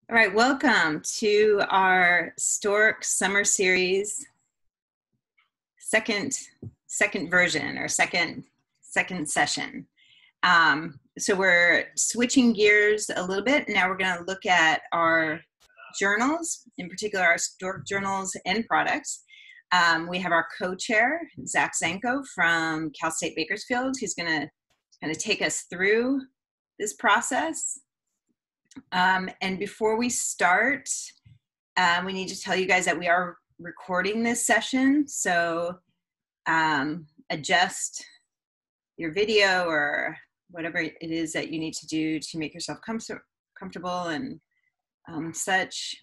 All right, welcome to our STORK Summer Series second version or second session. So we're switching gears a little bit. Now we're going to look at our journals, in particular our STORK journals and products. We have our co-chair, Zack Zenko from Cal State Bakersfield, who's going to kind of take us through this process. And before we start, we need to tell you guys that we are recording this session. So adjust your video or whatever it is that you need to do to make yourself comfortable and such.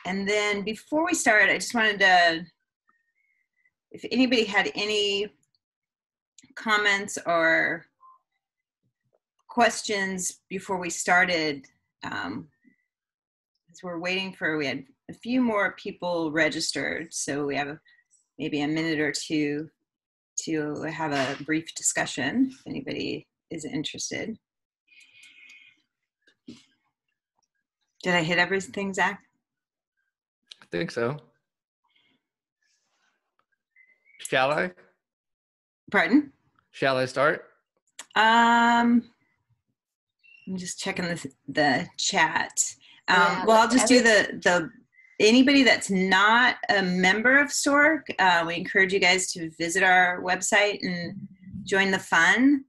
And then before we start, I just wanted to, if anybody had any comments or questions before we started, as we're waiting for, we had a few more people registered, so we have maybe a minute or two to have a brief discussion if anybody is interested. Did I hit everything, Zach? I think so. Shall I? Pardon? Shall I start? I'm just checking the chat. Well, I'll just do the anybody that's not a member of STORK, we encourage you guys to visit our website and join the fun.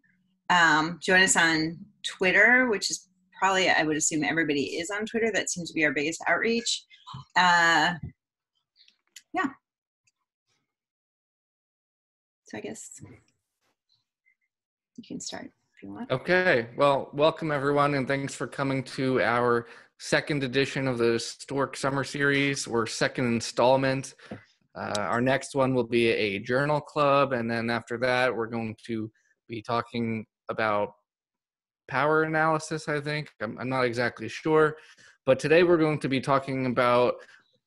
Join us on Twitter, which is probably, I would assume everybody is on Twitter. That seems to be our biggest outreach. Yeah. So I guess you can start if you want. Okay. Well, welcome everyone, and thanks for coming to our second edition of the STORK Summer Series, or second installment. Our next one will be a journal club, and then after that, we're going to be talking about power analysis, I think. I'm not exactly sure. But today we're going to be talking about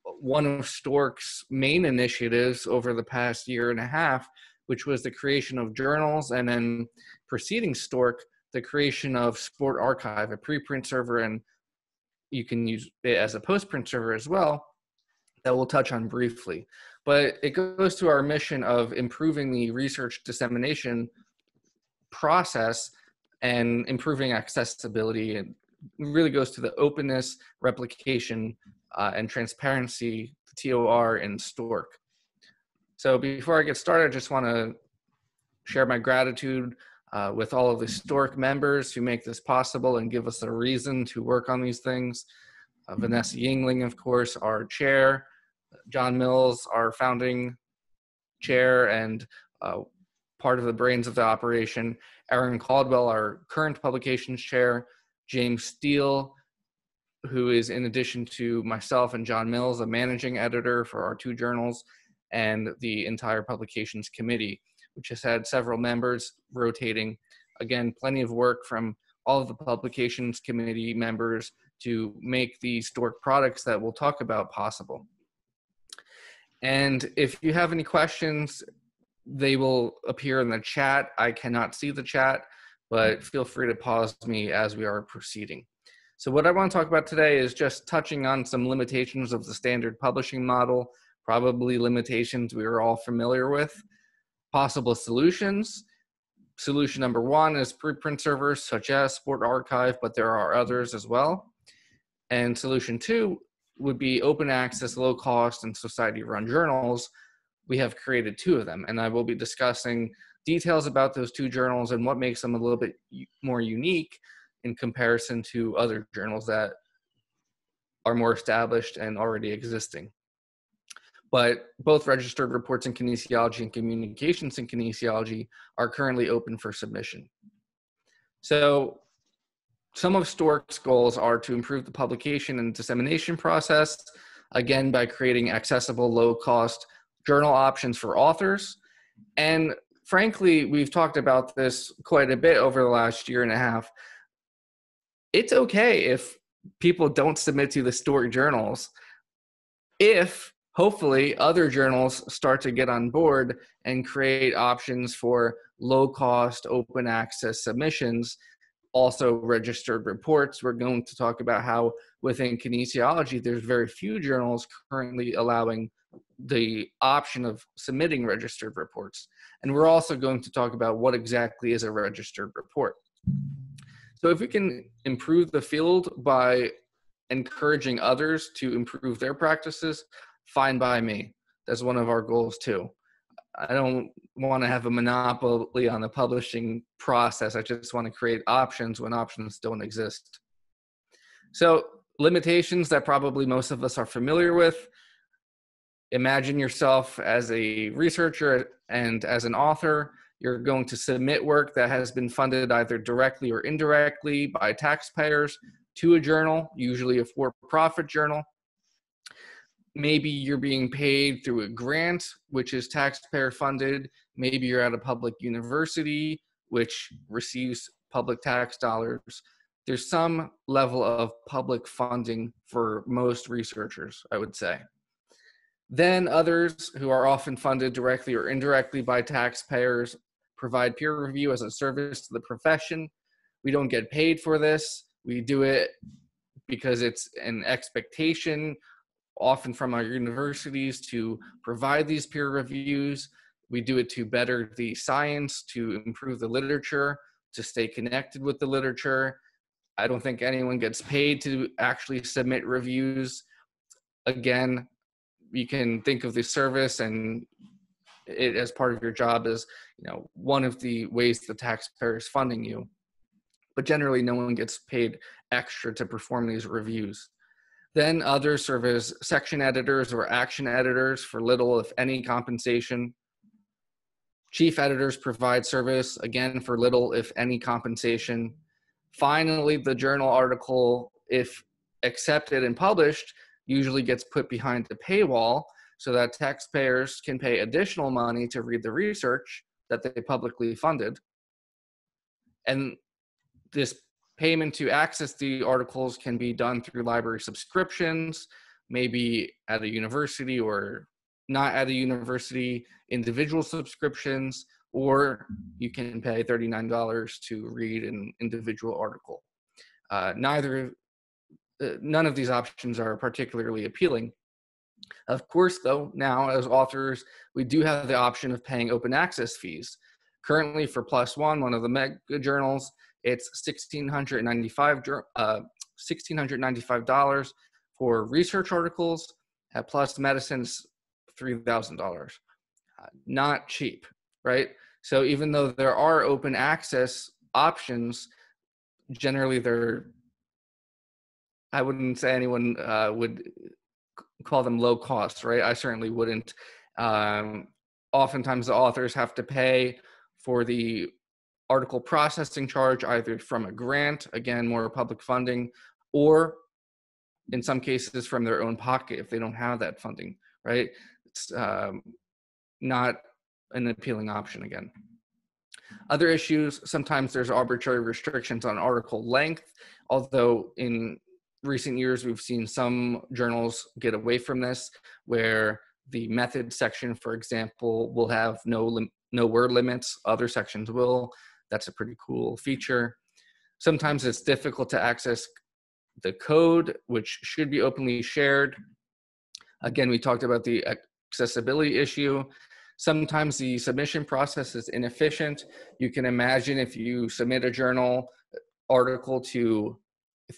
one of STORK's main initiatives over the past year and a half, which was the creation of journals, and then preceding STORK, the creation of Sport Archive, a preprint server, and you can use it as a postprint server as well, that we'll touch on briefly. But it goes to our mission of improving the research dissemination process and improving accessibility, and really goes to the openness, replication, and transparency, TOR, in STORK. So before I get started, I just want to share my gratitude with all of the STORK members who make this possible and give us a reason to work on these things. Vanessa Yingling, of course, our chair. John Mills, our founding chair and part of the brains of the operation. Aaron Caldwell, our current publications chair. James Steele, who is, in addition to myself and John Mills, a managing editor for our two journals, and the entire publications committee, which has had several members rotating. Again, plenty of work from all of the publications committee members to make the STORK products that we'll talk about possible. And if you have any questions, they will appear in the chat. I cannot see the chat, but feel free to pause me as we are proceeding. So what I want to talk about today is just touching on some limitations of the standard publishing model, probably limitations we are all familiar with, possible solutions. Solution number one is preprint servers such as Sport Archive, but there are others as well. And solution two would be open access, low cost, and society-run journals. We have created two of them, and I will be discussing details about those two journals and what makes them a little bit more unique in comparison to other journals that are more established and already existing. But both registered reports in kinesiology and communications in kinesiology are currently open for submission. So some of STORK's goals are to improve the publication and dissemination process, again, by creating accessible, low-cost journal options for authors. And frankly, we've talked about this quite a bit over the last year and a half. It's okay if people don't submit to the STORK journals, if hopefully other journals start to get on board and create options for low-cost, open access submissions also registered reports. We're going to talk about how within kinesiology, there's very few journals currently allowing the option of submitting registered reports. And we're also going to talk about what exactly is a registered report. So if we can improve the field by encouraging others to improve their practices, fine by me. That's one of our goals too. I don't want to have a monopoly on the publishing process. I just want to create options when options don't exist. So limitations that probably most of us are familiar with. Imagine yourself as a researcher and as an author. You're going to submit work that has been funded either directly or indirectly by taxpayers to a journal, usually a for-profit journal. Maybe you're being paid through a grant, which is taxpayer funded. Maybe you're at a public university, which receives public tax dollars. There's some level of public funding for most researchers, I would say. Then others who are often funded directly or indirectly by taxpayers provide peer review as a service to the profession. We don't get paid for this. We do it because it's an expectation, often from our universities, to provide these peer reviews. We do it to better the science, to improve the literature, to stay connected with the literature. I don't think anyone gets paid to actually submit reviews. Again, you can think of the service and it as part of your job as, one of the ways the taxpayer is funding you. But generally, no one gets paid extra to perform these reviews. Then others serve as section editors or action editors for little, if any, compensation. Chief editors provide service, again, for little, if any, compensation. Finally, the journal article, if accepted and published, usually gets put behind a paywall so that taxpayers can pay additional money to read the research that they publicly funded. And this payment to access the articles can be done through library subscriptions, maybe at a university or not at a university, individual subscriptions, or you can pay $39 to read an individual article. None of these options are particularly appealing. Of course, though, now as authors, we do have the option of paying open access fees. Currently for PLOS One, one of the mega journals, it's $1,695 for research articles. At PLOS Medicine's $3,000. Not cheap, right? So even though there are open access options, generally I wouldn't say anyone would call them low cost, right? I certainly wouldn't. Oftentimes the authors have to pay for the article processing charge either from a grant, again, more public funding, or in some cases from their own pocket if they don't have that funding, right? It's not an appealing option again. Other issues, sometimes there's arbitrary restrictions on article length, although in recent years we've seen some journals get away from this, where the method section, for example, will have no word limits, other sections will. That's a pretty cool feature. Sometimes it's difficult to access the code, which should be openly shared. Again, we talked about the accessibility issue. Sometimes the submission process is inefficient. You can imagine if you submit a journal article to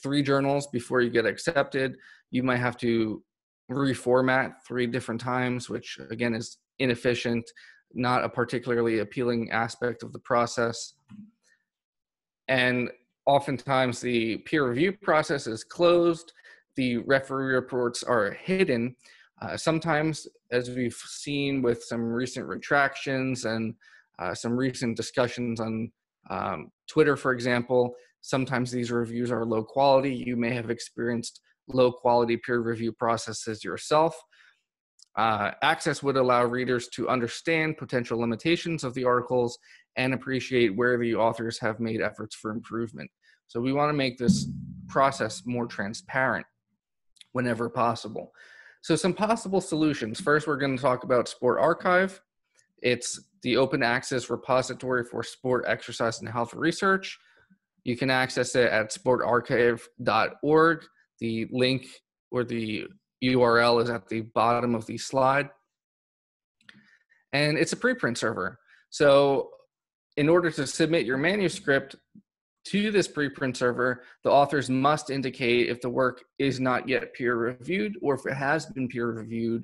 3 journals before you get accepted, you might have to reformat 3 different times, which again is inefficient, not a particularly appealing aspect of the process. And oftentimes the peer review process is closed. The referee reports are hidden. Sometimes, as we've seen with some recent retractions and some recent discussions on Twitter, for example, sometimes these reviews are low quality. You may have experienced low quality peer review processes yourself. Access would allow readers to understand potential limitations of the articles and appreciate where the authors have made efforts for improvement. So we want to make this process more transparent whenever possible. So some possible solutions. First, we're going to talk about Sport Archive. It's the open access repository for sport, exercise, and health research. You can access it at sportarchive.org. The link or the URL is at the bottom of the slide. And it's a preprint server. So in order to submit your manuscript to this preprint server, the authors must indicate if the work is not yet peer reviewed or if it has been peer reviewed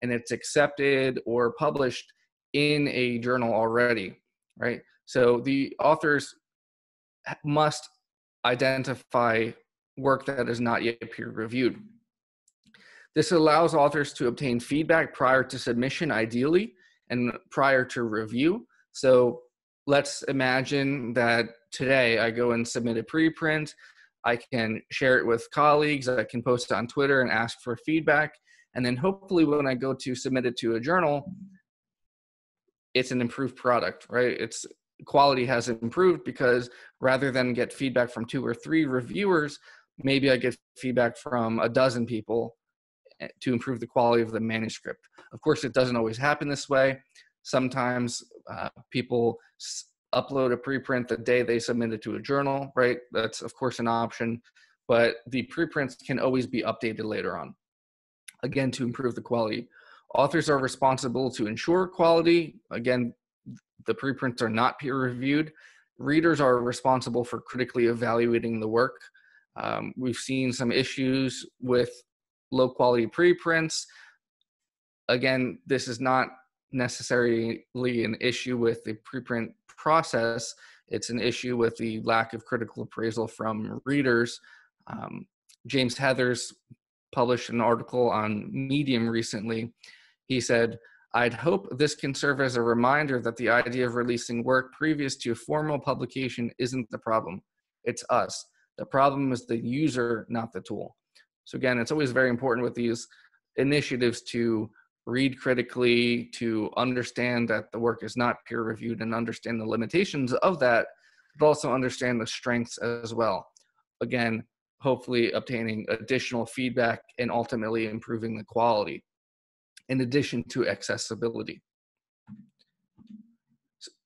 and it's accepted or published in a journal already, right? So the authors must identify work that is not yet peer reviewed. This allows authors to obtain feedback prior to submission, ideally, and prior to review. So let's imagine that today I go and submit a preprint. I can share it with colleagues. I can post it on Twitter and ask for feedback. And then hopefully when I go to submit it to a journal, it's an improved product, right? Its quality has improved because rather than get feedback from 2 or 3 reviewers, maybe I get feedback from a dozen people to improve the quality of the manuscript. Of course, it doesn't always happen this way. Sometimes people upload a preprint the day they submit it to a journal, right? That's, of course, an option, but the preprints can always be updated later on, again, to improve the quality. Authors are responsible to ensure quality. Again, the preprints are not peer reviewed. Readers are responsible for critically evaluating the work. We've seen some issues with low quality preprints. Again, this is not necessarily an issue with the preprint process. It's an issue with the lack of critical appraisal from readers. James Heathers published an article on Medium recently. He said, "I'd hope this can serve as a reminder that the idea of releasing work previous to a formal publication isn't the problem. It's us. The problem is the user, not the tool." So again, it's always very important with these initiatives to read critically, to understand that the work is not peer reviewed and understand the limitations of that, but also understand the strengths as well. Again, hopefully obtaining additional feedback and ultimately improving the quality, in addition to accessibility.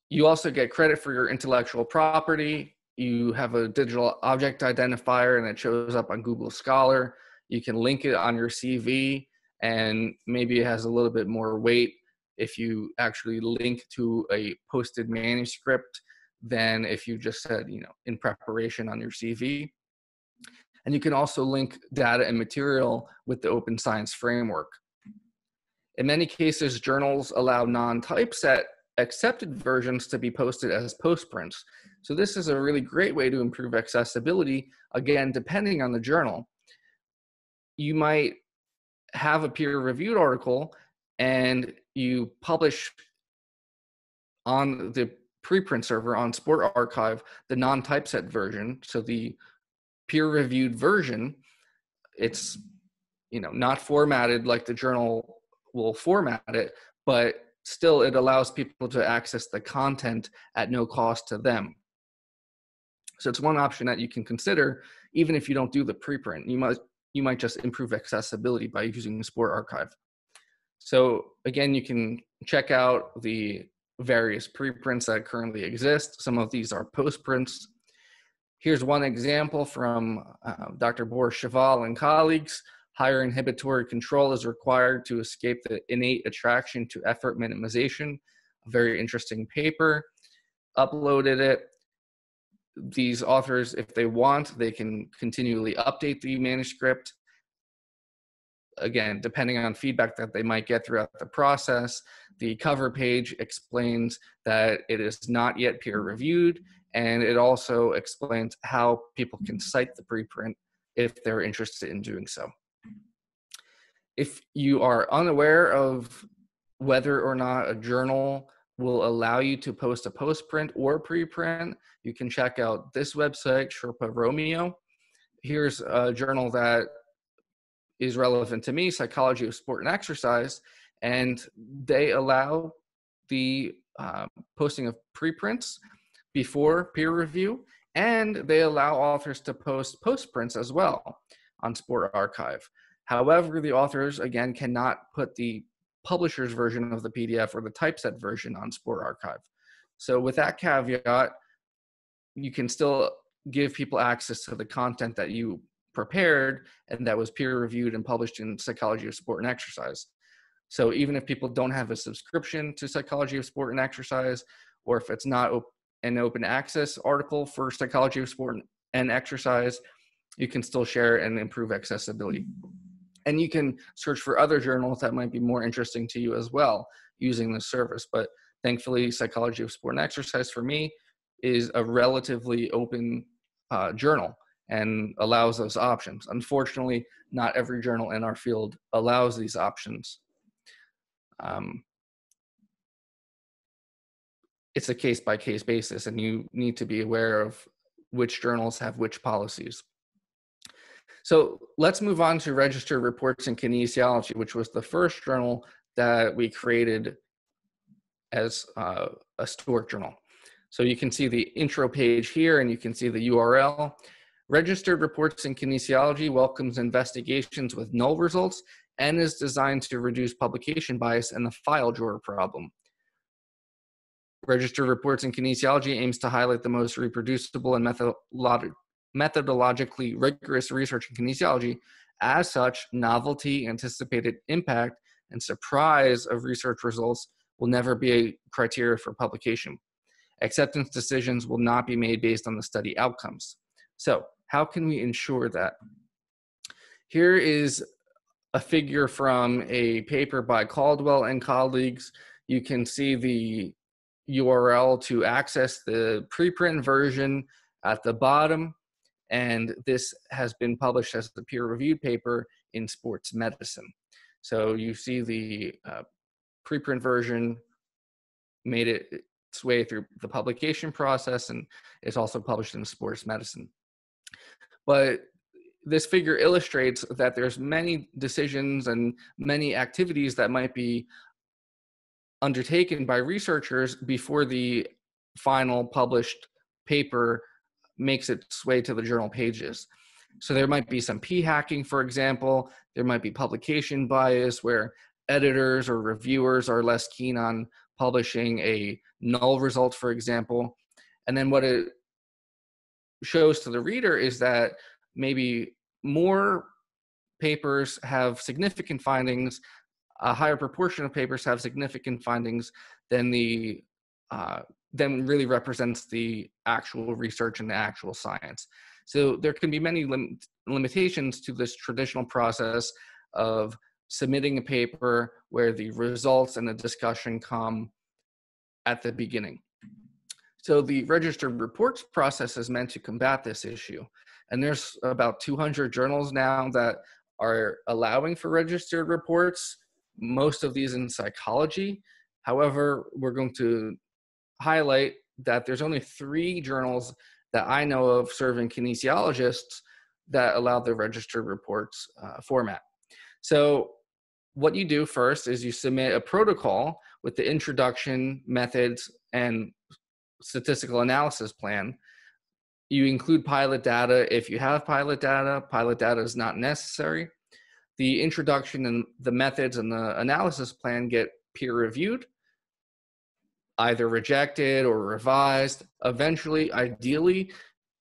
You also get credit for your intellectual property. You have a digital object identifier and it shows up on Google Scholar. You can link it on your CV and maybe it has a little bit more weight if you actually link to a posted manuscript than if you just said, in preparation on your CV. And you can also link data and material with the Open Science Framework. In many cases, journals allow non-typeset accepted versions to be posted as postprints. So this is a really great way to improve accessibility, again, depending on the journal. You might have a peer-reviewed article and you publish on the preprint server on Sport Archive the non-typeset version. So the peer-reviewed version, it's not formatted like the journal will format it, but still it allows people to access the content at no cost to them. So it's one option that you can consider, even if you don't do the preprint. You might just improve accessibility by using the Sport Archive. So again, you can check out the various preprints that currently exist. Some of these are postprints. Here's one example from Dr. Boris Cheval and colleagues. Higher inhibitory control is required to escape the innate attraction to effort minimization. A very interesting paper. Uploaded it. These authors, if they want, they can continually update the manuscript. Again, depending on feedback that they might get throughout the process. The cover page explains that it is not yet peer reviewed, and it also explains how people can cite the preprint if they're interested in doing so. If you are unaware of whether or not a journal will allow you to post a postprint or preprint, you can check out this website, Sherpa Romeo. Here's a journal that is relevant to me, Psychology of Sport and Exercise, and they allow the posting of preprints before peer review, and they allow authors to post postprints as well on Sport Archive. However, the authors, again, cannot put the publisher's version of the PDF or the typeset version on Sport Archive. So with that caveat, you can still give people access to the content that you prepared and that was peer reviewed and published in Psychology of Sport and Exercise. So even if people don't have a subscription to Psychology of Sport and Exercise, or if it's not an open access article for Psychology of Sport and Exercise, you can still share and improve accessibility. And you can search for other journals that might be more interesting to you as well using this service. But thankfully, Psychology of Sport and Exercise for me is a relatively open journal and allows those options. Unfortunately, not every journal in our field allows these options. It's a case-by-case basis, and you need to be aware of which journals have which policies. So let's move on to Registered Reports in Kinesiology, which was the first journal that we created as a STORK journal. So you can see the intro page here, and you can see the URL. Registered Reports in Kinesiology welcomes investigations with null results and is designed to reduce publication bias and the file drawer problem. Registered Reports in Kinesiology aims to highlight the most reproducible and methodologically rigorous research in kinesiology. As such, novelty, anticipated impact, and surprise of research results will never be a criteria for publication. Acceptance decisions will not be made based on the study outcomes. So, how can we ensure that? Here is a figure from a paper by Caldwell and colleagues. You can see the URL to access the preprint version at the bottom, and this has been published as the peer-reviewed paper in Sports Medicine. So you see the preprint version made its way through the publication process, and it's also published in Sports Medicine. But this figure illustrates that there's many decisions and many activities that might be undertaken by researchers before the final published paper makes its way to the journal pages. So there might be some p-hacking, for example. There might be publication bias where editors or reviewers are less keen on publishing a null result, for example. And then what it shows to the reader is that maybe more papers have significant findings, a higher proportion of papers have significant findings than really represents the actual research and the actual science. So there can be many limitations to this traditional process of submitting a paper where the results and the discussion come at the beginning. So the registered reports process is meant to combat this issue. And there's about 200 journals now that are allowing for registered reports, most of these in psychology. However, we're going to highlight that there's only 3 journals that I know of serving kinesiologists that allow the registered reports format. So what you do first is you submit a protocol with the introduction, methods, and statistical analysis plan. You include pilot data if you have pilot data. Pilot data is not necessary. The introduction and the methods and the analysis plan get peer reviewed, either rejected or revised. Eventually, ideally,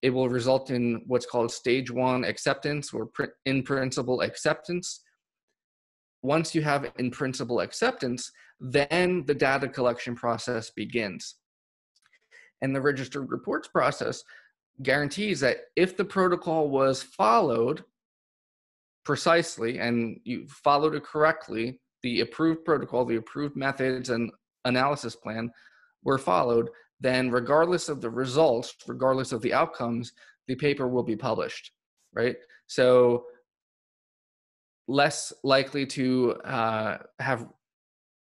it will result in what's called stage 1 acceptance or in principle acceptance. Once you have in principle acceptance, then the data collection process begins. And the registered reports process guarantees that if the protocol was followed precisely and you followed it correctly, the approved protocol, the approved methods and analysis plan were followed, then regardless of the results, regardless of the outcomes, the paper will be published, right? So less likely to have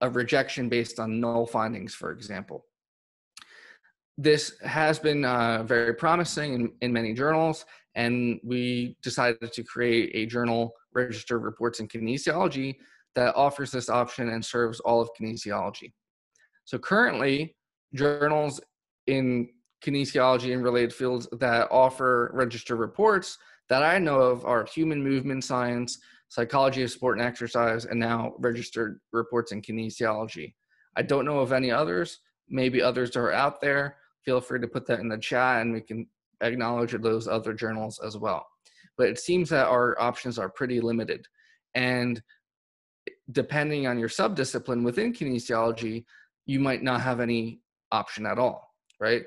a rejection based on null findings, for example. This has been very promising in many journals, and we decided to create a journal, Registered Reports in Kinesiology, that offers this option and serves all of kinesiology. So currently, journals in kinesiology and related fields that offer registered reports that I know of are Human Movement Science, Psychology of Sport and Exercise, and now Registered Reports in Kinesiology. I don't know of any others. Maybe others are out there. Feel free to put that in the chat and we can acknowledge those other journals as well. But it seems that our options are pretty limited. And depending on your subdiscipline within kinesiology, you might not have any option at all, right?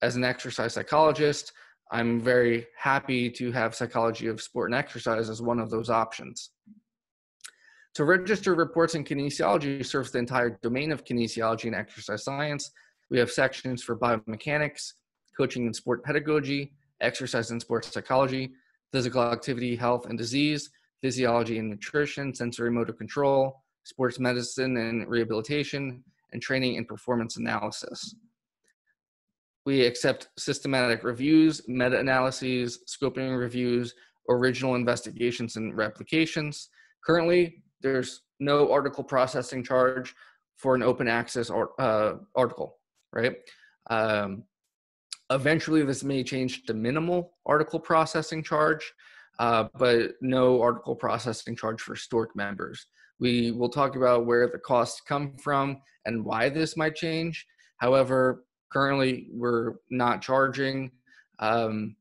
As an exercise psychologist, I'm very happy to have psychology of sport and exercise as one of those options. To register reports in kinesiology serves the entire domain of kinesiology and exercise science. We have sections for biomechanics, coaching and sport pedagogy, exercise and sports psychology, physical activity, health and disease, physiology and nutrition, sensory motor control, sports medicine and rehabilitation, and training and performance analysis. We accept systematic reviews, meta-analyses, scoping reviews, original investigations, and replications. Currently, there's no article processing charge for an open access article, right? Eventually, this may change to minimal article processing charge, but no article processing charge for STORK members. We will talk about where the costs come from and why this might change. However, currently, we're not charging, and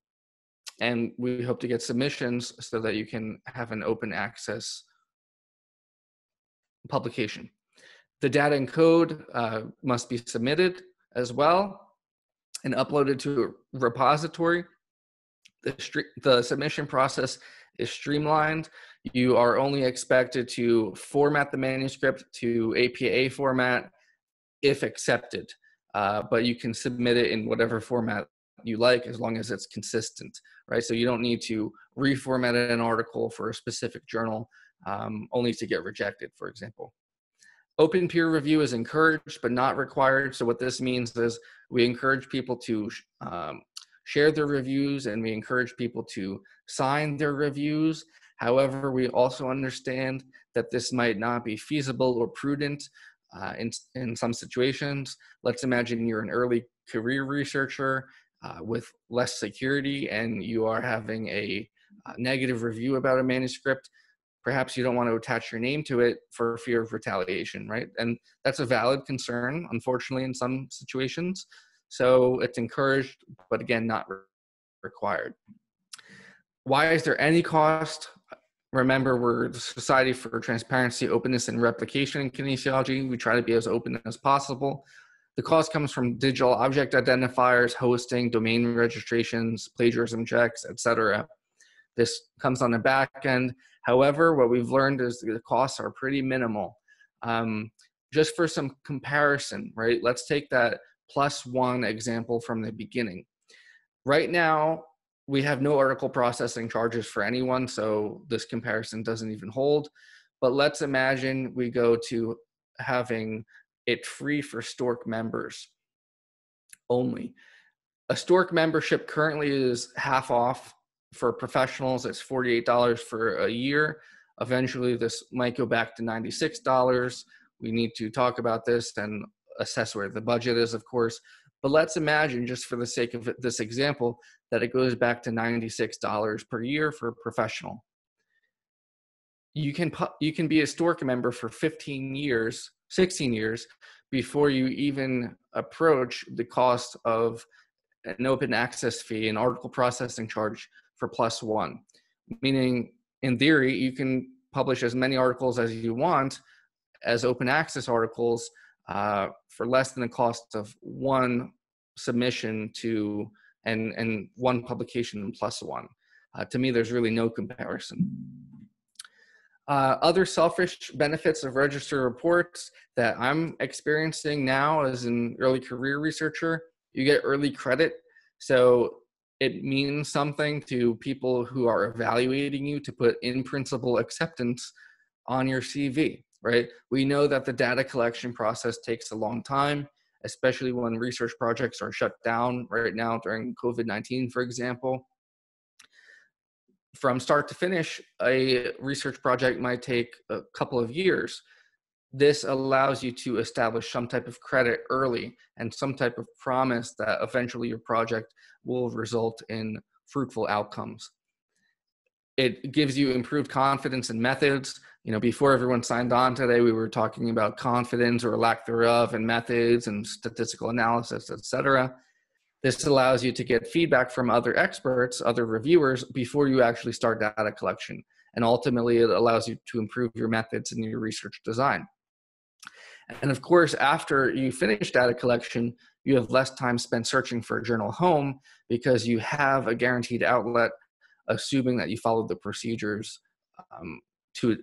we hope to get submissions so that you can have an open access publication. The data and code must be submitted as well and uploaded to a repository. The submission process is streamlined. You are only expected to format the manuscript to APA format if accepted, but you can submit it in whatever format you like as long as it's consistent, right? So you don't need to reformat an article for a specific journal only to get rejected, for example. Open peer review is encouraged but not required. So what this means is we encourage people to share their reviews, and we encourage people to sign their reviews. However, we also understand that this might not be feasible or prudent in some situations. Let's imagine you're an early career researcher with less security and you are having a negative review about a manuscript. Perhaps you don't want to attach your name to it for fear of retaliation, right? And that's a valid concern, unfortunately, in some situations. So it's encouraged, but again, not required. Why is there any cost? Remember, we're the Society for Transparency, Openness, and Replication in Kinesiology. We try to be as open as possible. The cost comes from digital object identifiers, hosting, domain registrations, plagiarism checks, etc. This comes on the back end. However, what we've learned is the costs are pretty minimal. Just for some comparison, right? Let's take that +1 example from the beginning. Right now, we have no article processing charges for anyone, so this comparison doesn't even hold. But let's imagine we go to having it free for STORK members only. A STORK membership currently is half off. For professionals, it's $48 for a year. Eventually, this might go back to $96. We need to talk about this and assess where the budget is, of course. But let's imagine, just for the sake of this example, that it goes back to $96 per year for a professional. You can be a STORK member for 15 years, 16 years, before you even approach the cost of an open access fee, an article processing charge for +1. Meaning, in theory, you can publish as many articles as you want as open access articles for less than the cost of one submission to and one publication +1. To me, there's really no comparison. Other selfish benefits of register reports that I'm experiencing now as an early career researcher: you get early credit. So it means something to people who are evaluating you to put in principle acceptance on your CV, right? We know that the data collection process takes a long time, especially when research projects are shut down right now during COVID-19, for example. From start to finish, a research project might take a couple of years. This allows you to establish some type of credit early and some type of promise that eventually your project will result in fruitful outcomes. It gives you improved confidence in methods. You know, before everyone signed on today, we were talking about confidence or lack thereof in methods and statistical analysis, etc. This allows you to get feedback from other experts, other reviewers, before you actually start data collection. And ultimately, it allows you to improve your methods and your research design. And of course, after you finish data collection, you have less time spent searching for a journal home because you have a guaranteed outlet, assuming that you followed the procedures to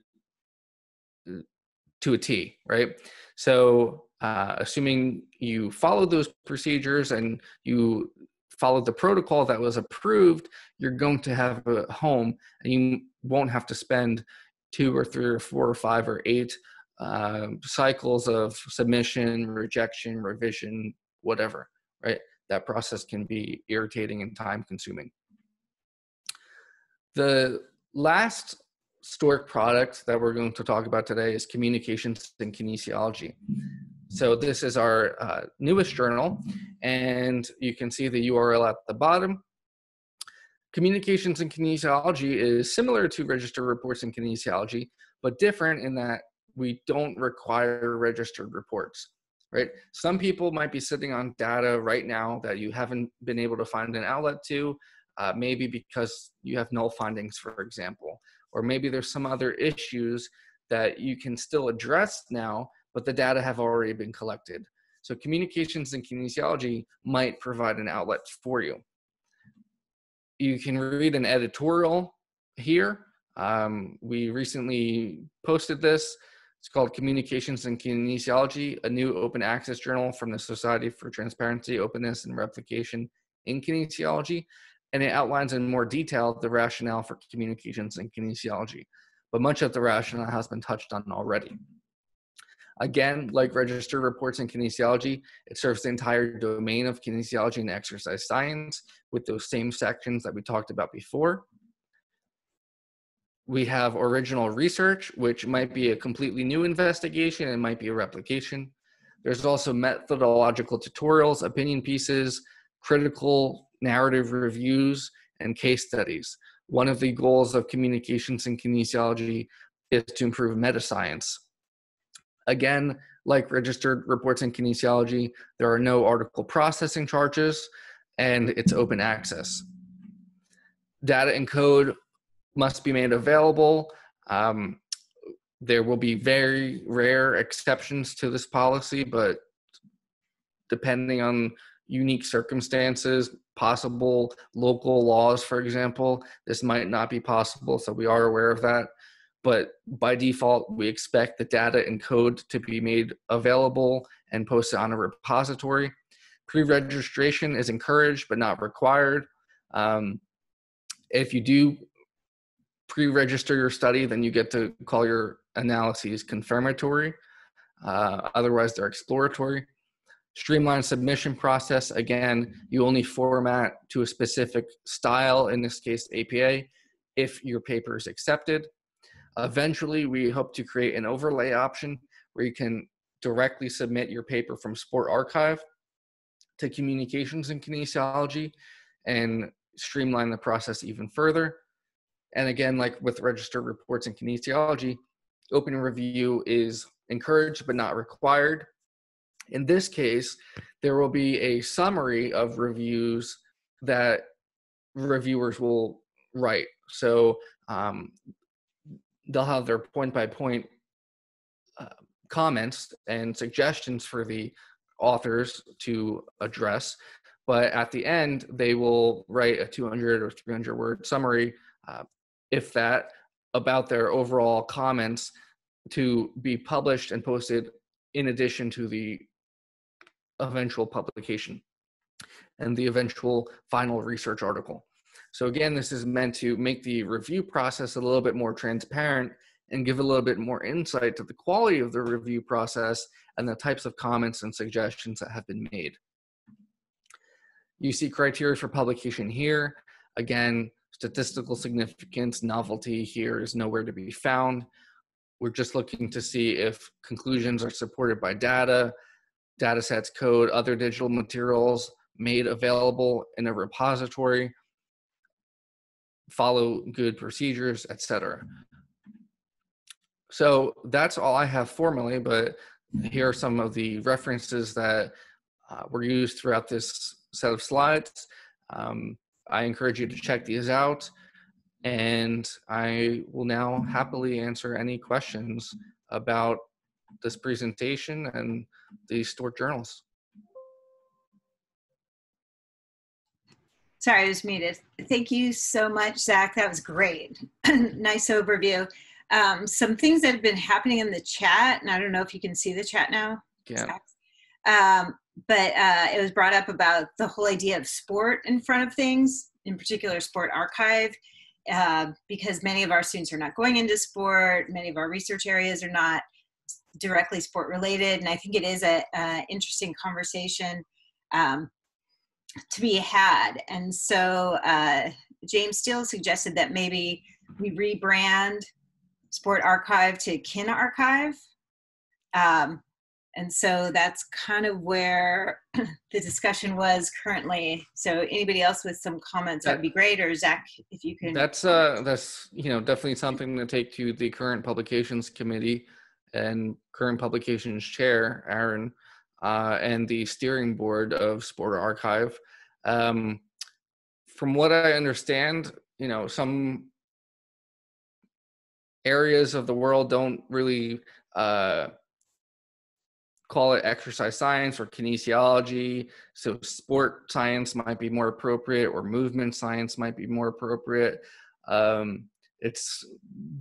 a T, right? So assuming you followed those procedures and you followed the protocol that was approved, you're going to have a home and you won't have to spend 2 or 3 or 4 or 5 or 8 cycles of submission, rejection, revision, whatever, right? That process can be irritating and time consuming. The last STORK product that we're going to talk about today is Communications and Kinesiology. So this is our newest journal, and you can see the URL at the bottom. Communications and Kinesiology is similar to Registered Reports in Kinesiology, but different in that we don't require registered reports, right? Some people might be sitting on data right now that you haven't been able to find an outlet to, maybe because you have null findings, for example, or maybe there's some other issues that you can still address now, but the data have already been collected. So Communications and Kinesiology might provide an outlet for you. You can read an editorial here. We recently posted this. It's called Communications and Kinesiology, a new open access journal from the Society for Transparency, Openness, and Replication in Kinesiology. And it outlines in more detail the rationale for communications and kinesiology. But much of the rationale has been touched on already. Again, like Registered Reports in Kinesiology, it serves the entire domain of kinesiology and exercise science with those same sections that we talked about before. We have original research, which might be a completely new investigation and might be a replication. There's also methodological tutorials, opinion pieces, critical narrative reviews, and case studies. One of the goals of Communications and Kinesiology is to improve meta-science. Again, like Registered Reports in Kinesiology, there are no article processing charges, and it's open access. Data and code must be made available. There will be very rare exceptions to this policy, but depending on unique circumstances, possible local laws, for example, this might not be possible, so we are aware of that. But by default, we expect the data and code to be made available and posted on a repository. Pre-registration is encouraged but not required. If you do pre-register your study, then you get to call your analyses confirmatory. Otherwise, they're exploratory. Streamlined submission process. Again, you only format to a specific style, in this case, APA, if your paper is accepted. Eventually, we hope to create an overlay option where you can directly submit your paper from Sport Archive to Communications and Kinesiology and streamline the process even further. And again, like with Registered Reports in Kinesiology, open review is encouraged but not required. In this case, there will be a summary of reviews that reviewers will write. So they'll have their point-by-point comments and suggestions for the authors to address. But at the end, they will write a 200 or 300 word summary, if that, about their overall comments to be published and posted in addition to the eventual publication and the eventual final research article. So again, this is meant to make the review process a little bit more transparent and give a little bit more insight to the quality of the review process and the types of comments and suggestions that have been made. You see criteria for publication here. Again, statistical significance, novelty here is nowhere to be found. We're just looking to see if conclusions are supported by data, data sets, code, other digital materials made available in a repository, follow good procedures, etc. So that's all I have formally, but here are some of the references that were used throughout this set of slides. I encourage you to check these out, and I will now happily answer any questions about this presentation and the STORK journals. Sorry, I was muted. Thank you so much, Zach. That was great. Nice overview. Some things that have been happening in the chat, and I don't know if you can see the chat now. Yeah. But it was brought up about the whole idea of sport in front of things, in particular sport archive, because many of our students are not going into sport. Many of our research areas are not directly sport related. And I think it is an interesting conversation to be had. And so James Steele suggested that maybe we rebrand Sport Archive to Kin Archive. And so that's kind of where the discussion was currently. So anybody else with some comments, that would be great. Or Zach, if you can. That's definitely something to take to the current publications committee and current publications chair, Aaron, and the steering board of Sport Archive. From what I understand, some areas of the world don't really call it exercise science or kinesiology. So sport science might be more appropriate, or movement science might be more appropriate. It's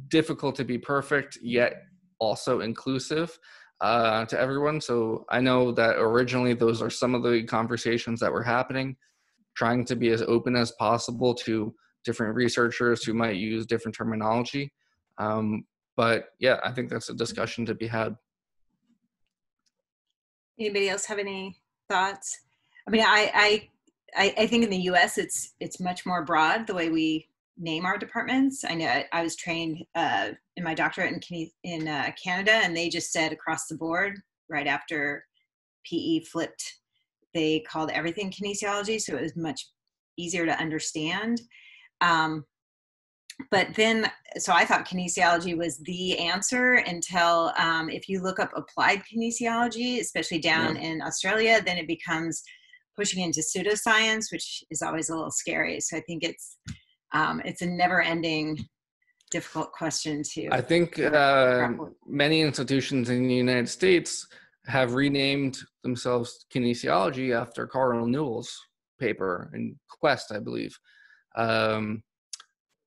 difficult to be perfect, yet also inclusive to everyone. So I know that originally those are some of the conversations that were happening, trying to be as open as possible to different researchers who might use different terminology. But yeah, I think that's a discussion to be had. Anybody else have any thoughts? I mean, I think in the U.S. it's much more broad the way we name our departments. I know I was trained in my doctorate in Canada, and they just said across the board right after PE flipped, they called everything kinesiology, so it was much easier to understand. But then, so I thought kinesiology was the answer until if you look up applied kinesiology, especially down in Australia, then it becomes pushing into pseudoscience, which is always a little scary. So I think it's a never-ending, difficult question to. I think many institutions in the United States have renamed themselves kinesiology after Carl Newell's paper in Quest, I believe.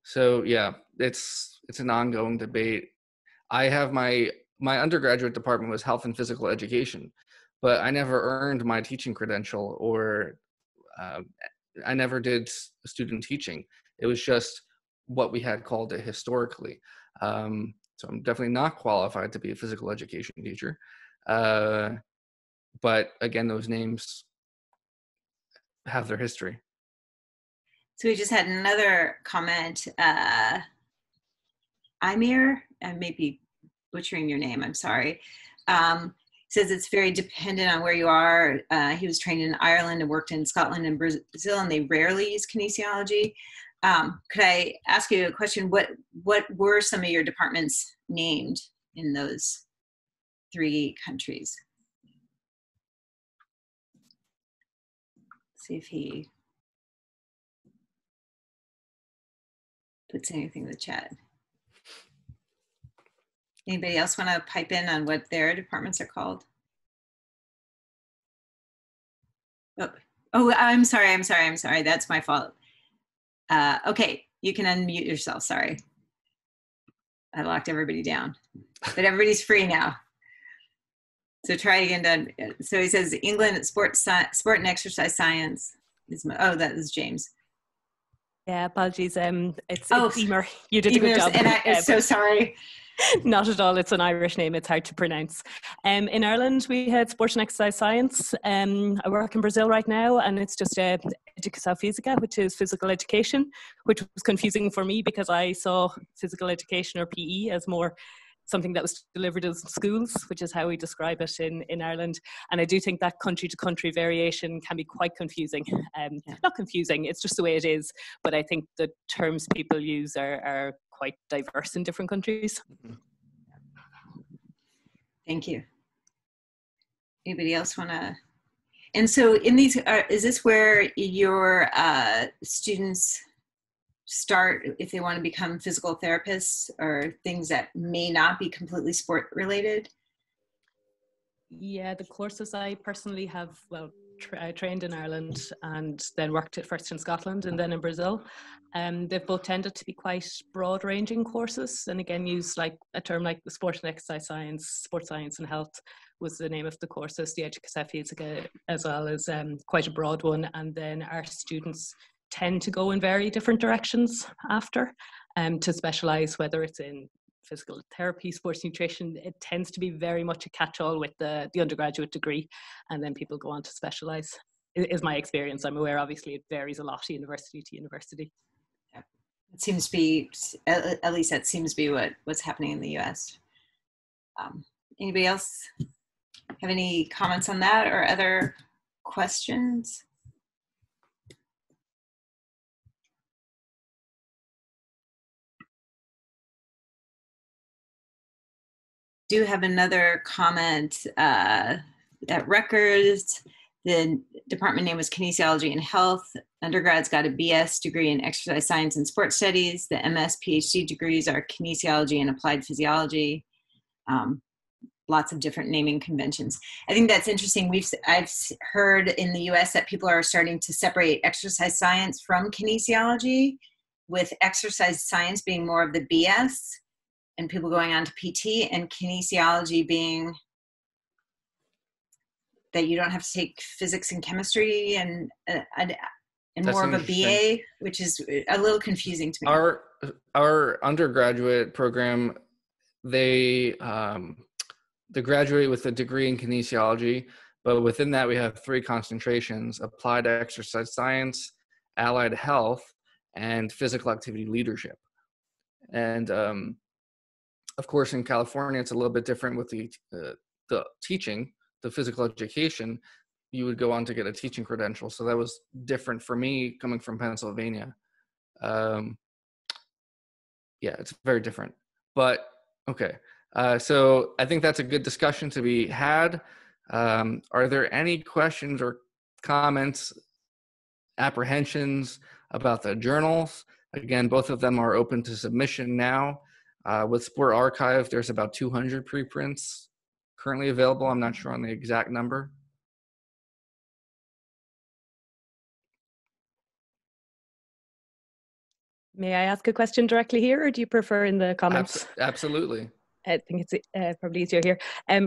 So yeah, it's an ongoing debate. I have my undergraduate department was health and physical education, but I never earned my teaching credential, or I never did student teaching. It was just what we had called it historically. So I'm definitely not qualified to be a physical education teacher. But again, those names have their history. So we just had another comment. Imir, I may be butchering your name, I'm sorry. Says it's very dependent on where you are. He was trained in Ireland and worked in Scotland and Brazil, and they rarely use kinesiology. Could I ask you a question? What were some of your departments named in those 3 countries? See if he puts anything in the chat. Anybody else want to pipe in on what their departments are called? Oh, I'm sorry. That's my fault. Okay, you can unmute yourself. Sorry. I locked everybody down, but everybody's free now. So try again. So he says England sport and exercise science. That is James. Yeah, apologies. It's Emer. You did a good job. And I'm so sorry. Not at all. It's an Irish name. It's hard to pronounce. In Ireland, we had sport and exercise science. I work in Brazil right now, and it's just Educação Física, which is physical education, which was confusing for me because I saw physical education, or PE, as more something that was delivered in schools, which is how we describe it in Ireland. And I do think that country to country variation can be quite confusing. Not confusing, it's just the way it is. But I think the terms people use are quite diverse in different countries. Thank you. Anybody else want to? And so in these, is this where your students start if they want to become physical therapists, or things that may not be completely sport related? Yeah, the courses I personally have, well, I trained in Ireland and then worked at first in Scotland and then in Brazil. They've both tended to be quite broad ranging courses, and again use like a term like the sport and exercise science, sports science and health was the name of the courses. The Educação Física as well is quite a broad one, and then our students tend to go in very different directions after to specialize, whether it's in physical therapy, sports nutrition. It tends to be very much a catch-all with the undergraduate degree, and then people go on to specialize, is my experience. I'm aware obviously it varies a lot university to university. Yeah. It seems to be, at least that seems to be what's happening in the US. Anybody else have any comments on that or other questions? Do have another comment at Rutgers. The department name was Kinesiology and Health. Undergrads got a BS degree in Exercise Science and Sports Studies. The MS PhD degrees are Kinesiology and Applied Physiology. Lots of different naming conventions. I think that's interesting. I've heard in the US that people are starting to separate exercise science from kinesiology, with exercise science being more of the BS and people going on to PT, and kinesiology being that you don't have to take physics and chemistry and more of a BA, which is a little confusing to me. Our undergraduate program, they graduate with a degree in kinesiology, but within that we have 3 concentrations: applied exercise science, allied health, and physical activity leadership. And of course, in California, it's a little bit different with the teaching, the physical education. You would go on to get a teaching credential. So that was different for me coming from Pennsylvania. Yeah, it's very different. But okay, so I think that's a good discussion to be had. Are there any questions or comments, apprehensions about the journals? Again, both of them are open to submission now. With Sport Archive, there's about 200 preprints currently available. I'm not sure on the exact number. May I ask a question directly here, or do you prefer in the comments? Absolutely. I think it's probably easier here.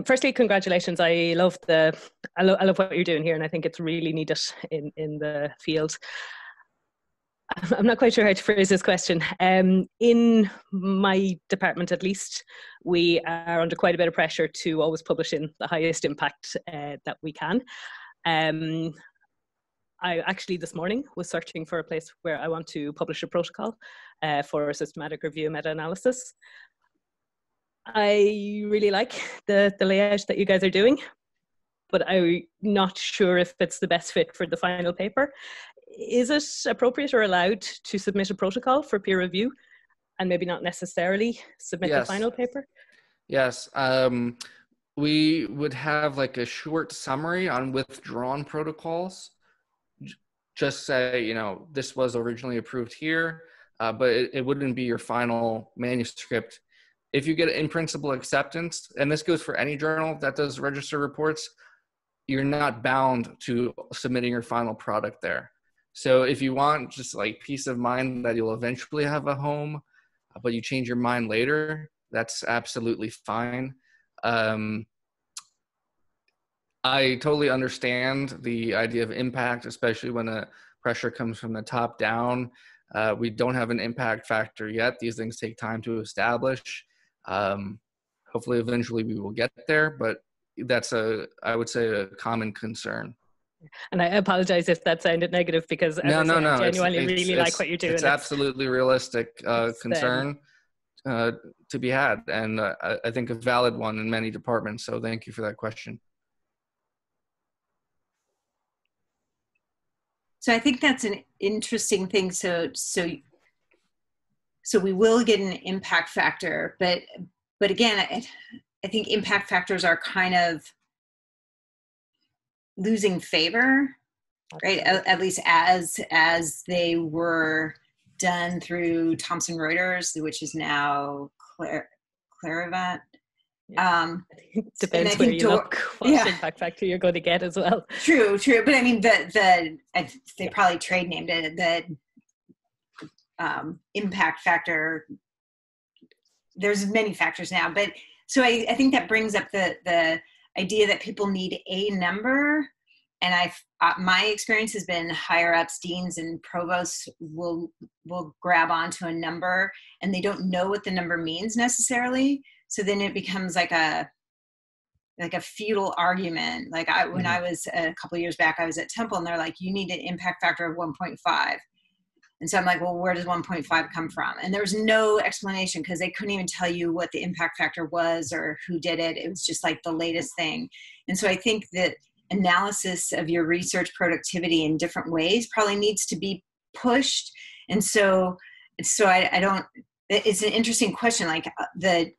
Firstly, congratulations. I love what you're doing here, and I think it's really needed in the field. I'm not quite sure how to phrase this question. In my department, at least, we are under quite a bit of pressure to always publish in the highest impact that we can. I actually this morning was searching for a place where I want to publish a protocol for a systematic review and meta-analysis. I really like the layout that you guys are doing, but I'm not sure if it's the best fit for the final paper. Is it appropriate or allowed to submit a protocol for peer review and maybe not necessarily submit the final paper? Yes. We would have like a short summary on withdrawn protocols. Just say, you know, this was originally approved here, but it wouldn't be your final manuscript. If you get in principle acceptance, and this goes for any journal that does register reports, you're not bound to submitting your final product there. So if you want just like peace of mind that you'll eventually have a home, but you change your mind later, that's absolutely fine. I totally understand the idea of impact, especially when the pressure comes from the top down. We don't have an impact factor yet. These things take time to establish. Hopefully, eventually we will get there, but that's I would say, a common concern. And I apologize if that sounded negative, because I genuinely really like what you're doing. It's absolutely realistic concern to be had, and I think a valid one in many departments. So thank you for that question. So I think that's an interesting thing. So we will get an impact factor, but again, I think impact factors are kind of losing favor, right? At least as they were done through Thomson Reuters, which is now Clarivat. Depends where you look, what impact factor you're going to get as well. True. But I mean, they probably trade named it the impact factor. There's many factors now, but so I think that brings up the idea that people need a number. And my experience has been higher ups, deans and provosts will grab onto a number and they don't know what the number means necessarily. So then it becomes like a futile argument. Like when I was a couple of years back, I was at Temple and they're like, you need an impact factor of 1.5. And so I'm like, well, where does 1.5 come from? And there was no explanation because they couldn't even tell you what the impact factor was or who did it. It was just like the latest thing. And so I think that analysis of your research productivity in different ways probably needs to be pushed. And so I don't, it's an interesting question. Like the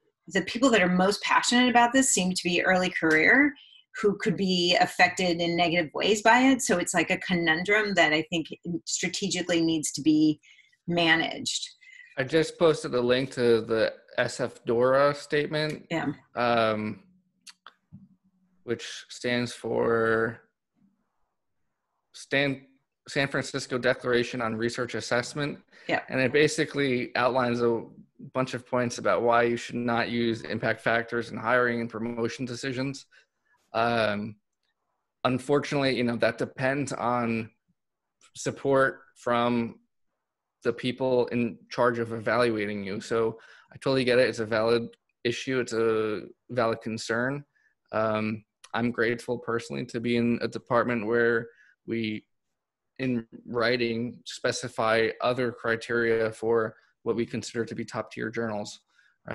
people that are most passionate about this seem to be early career who could be affected in negative ways by it. So it's like a conundrum that I think strategically needs to be managed. I just posted a link to the SF DORA statement, which stands for San Francisco Declaration on Research Assessment. Yeah. And it basically outlines a bunch of points about why you should not use impact factors in hiring and promotion decisions. Unfortunately, that depends on support from the people in charge of evaluating you. So I totally get it. It's a valid issue. It's a valid concern. I'm grateful personally to be in a department where we, in writing, specify other criteria for what we consider to be top tier journals,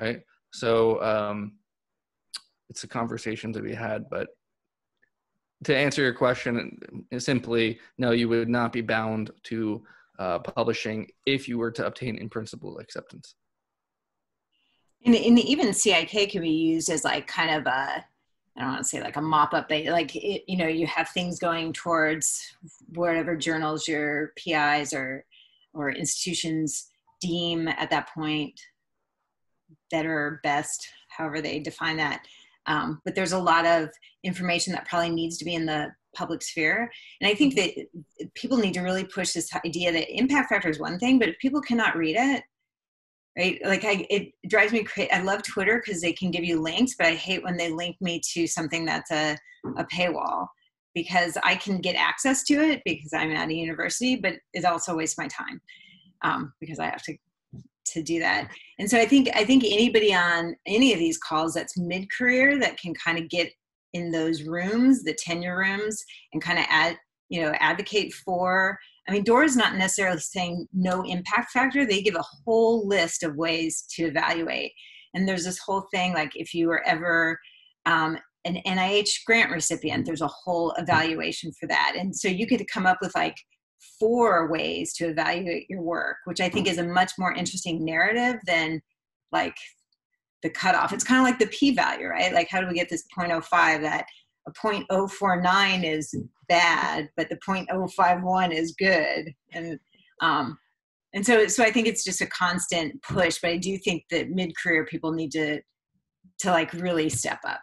right? So it's a conversation to be had, but to answer your question, simply, no, you would not be bound to publishing if you were to obtain in principle acceptance. And even CIK can be used as like kind of a, I don't want to say like a mop-up, like, you have things going towards whatever journals your PIs or institutions deem at that point better, best, however they define that. But there's a lot of information that probably needs to be in the public sphere. And I think that people need to really push this idea that impact factor is one thing, but if people cannot read it, right? Like it drives me crazy. I love Twitter because they can give you links, but I hate when they link me to something that's a paywall, because I can get access to it because I'm at a university, but it also wastes my time because I have to do that. And so I think anybody on any of these calls that's mid-career that can kind of get in those rooms, the tenure rooms, and kind of advocate for, I mean, DORA is not necessarily saying no impact factor. They give a whole list of ways to evaluate. And there's this whole thing, like if you were ever an NIH grant recipient, there's a whole evaluation for that. And so you could come up with like 4 ways to evaluate your work, which I think is a much more interesting narrative than like the cutoff. It's kind of like the p-value, right? Like, how do we get this 0.05 that a 0.049 is bad, but the 0.051 is good. And so I think it's just a constant push, but I do think that mid-career people need to like really step up.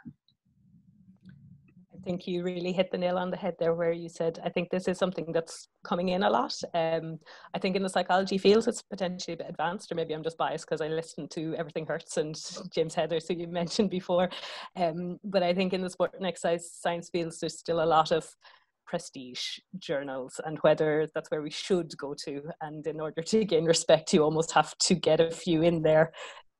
I think you really hit the nail on the head there where you said, I think this is something that's coming in a lot. I think in the psychology fields, it's potentially a bit advanced, or maybe I'm just biased because I listened to Everything Hurts and James Heathers, who you mentioned before. But I think in the sport and exercise science fields, there's still a lot of prestige journals, and whether that's where we should go to. And in order to gain respect, you almost have to get a few in there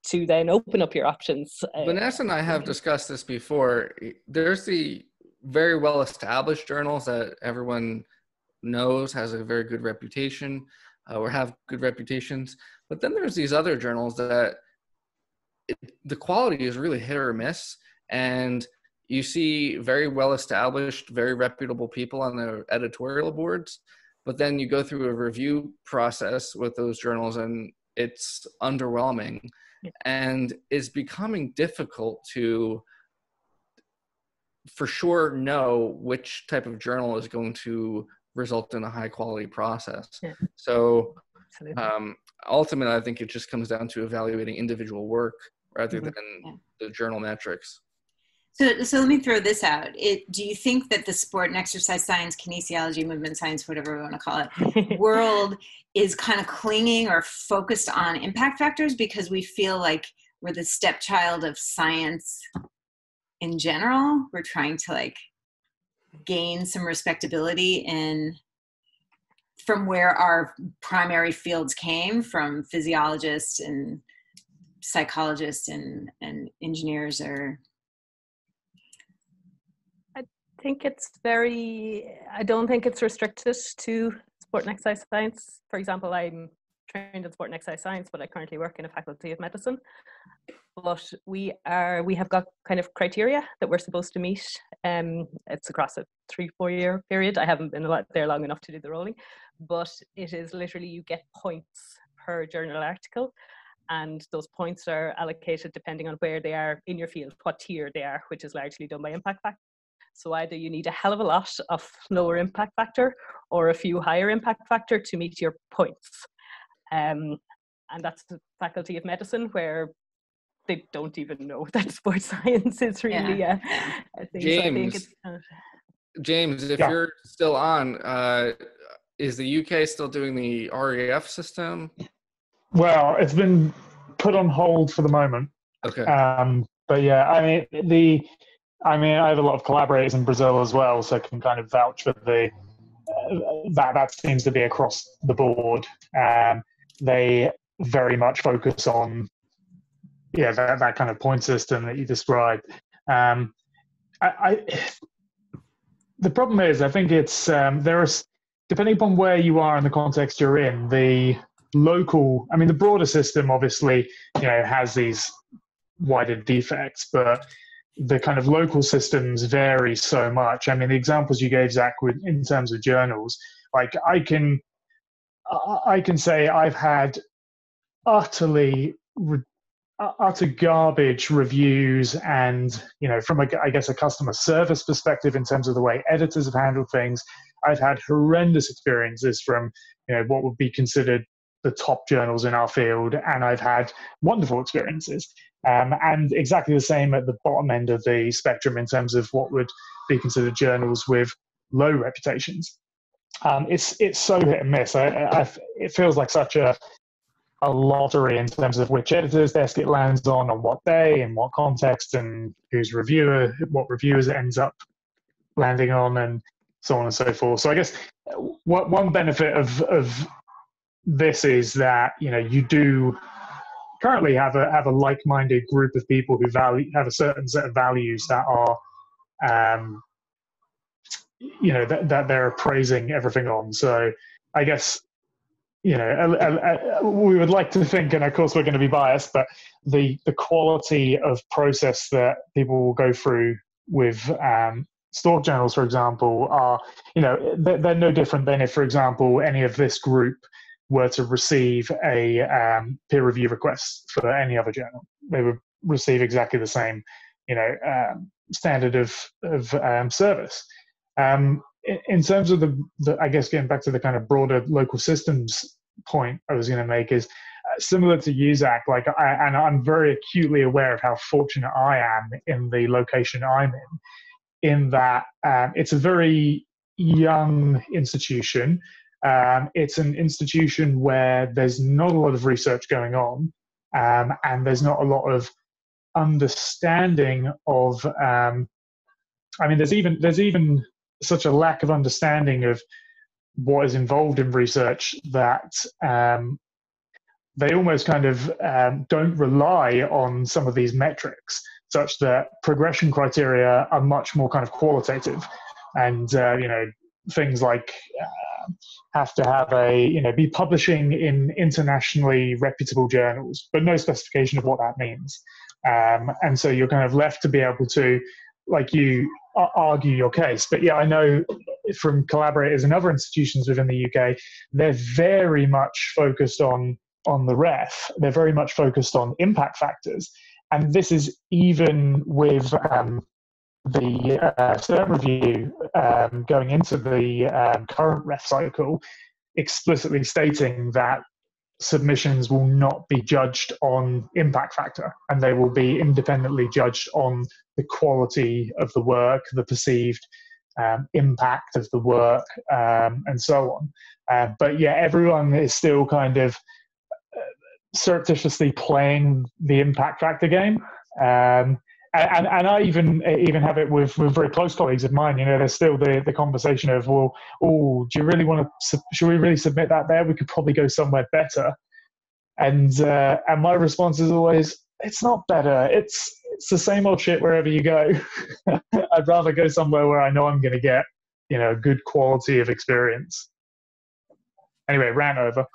to then open up your options. Vanessa and I have discussed this before. There's the very well-established journals that everyone knows has a very good reputation or have good reputations. But then there's these other journals that the quality is really hit or miss. And you see very well-established, very reputable people on the editorial boards, but then you go through a review process with those journals and it's underwhelming. And it's becoming difficult to for sure know which type of journal is going to result in a high quality process. Yeah. So Absolutely. ultimately, I think it just comes down to evaluating individual work rather than the journal metrics. So let me throw this out. Do you think that the sport and exercise science, kinesiology, movement science, whatever we want to call it, world is kind of clinging or focused on impact factors because we feel like we're the stepchild of science in general? We're trying to like gain some respectability from where our primary fields came from, physiologists and psychologists and engineers. Or I don't think it's restricted to sport and exercise science. For example, I'm trained in sport and exercise science, but I currently work in a faculty of medicine. But we have got kind of criteria that we're supposed to meet. It's across a 3-4 year period. I haven't been there long enough to do the rolling, but it is literally you get points per journal article, and those points are allocated depending on where they are in your field, what tier they are, which is largely done by impact factor. So either you need a hell of a lot of lower impact factor or a few higher impact factor to meet your points. And that's the faculty of medicine, where they don't even know that sports science is really a thing. James, so I think it's James, if you're still on, is the UK still doing the RAF system? Well, it's been put on hold for the moment. Okay. But yeah, I have a lot of collaborators in Brazil as well, so I can kind of vouch for that seems to be across the board. They very much focus on that kind of point system that you described. The problem is, I think it's depending upon where you are in the context you're in, the broader system obviously has these wider defects, but the kind of local systems vary so much. I mean, the examples you gave, Zach, in terms of journals, like I can say I've had utter garbage reviews, and from a customer service perspective, in terms of the way editors have handled things, I've had horrendous experiences from what would be considered the top journals in our field, and I've had wonderful experiences. And exactly the same at the bottom end of the spectrum in terms of what would be considered journals with low reputations. It's so hit and miss. It feels like such a lottery in terms of which editor's desk it lands on what day, in what context, and what reviewers it ends up landing on, and so on and so forth. So I guess one benefit of this is that you do currently have a like-minded group of people who have a certain set of values that are that they're appraising everything on. So I guess we would like to think, and of course we're going to be biased, but the quality of process that people will go through with STORK journals, for example, are they're no different than if, for example, any of this group were to receive a peer review request for any other journal. They would receive exactly the same, standard of service. In terms of the, I guess getting back to the kind of broader local systems point I was going to make is similar to you, Zach. Like, I'm very acutely aware of how fortunate I am in the location I'm in that it's a very young institution. It's an institution where there's not a lot of research going on, and there's not a lot of understanding of. There's even such a lack of understanding of what is involved in research that they almost kind of don't rely on some of these metrics, such that progression criteria are much more kind of qualitative, and things like have to have be publishing in internationally reputable journals, but no specification of what that means. And so you're kind of left to be able to, like, you argue your case. But yeah, I know from collaborators in other institutions within the UK, they're very much focused on the ref. They're very much focused on impact factors. And this is even with the CERN review going into the current ref cycle explicitly stating that submissions will not be judged on impact factor, and they will be independently judged on the quality of the work, the perceived impact of the work, and so on. But yeah, everyone is still kind of surreptitiously playing the impact factor game. And I even have it with very close colleagues of mine. You know, there's still the conversation of, well, oh, do you really want to? Should we really submit that there? We could probably go somewhere better. And my response is always, it's not better. It's the same old shit wherever you go. I'd rather go somewhere where I know I'm going to get, you know, good quality of experience. Anyway, rant over.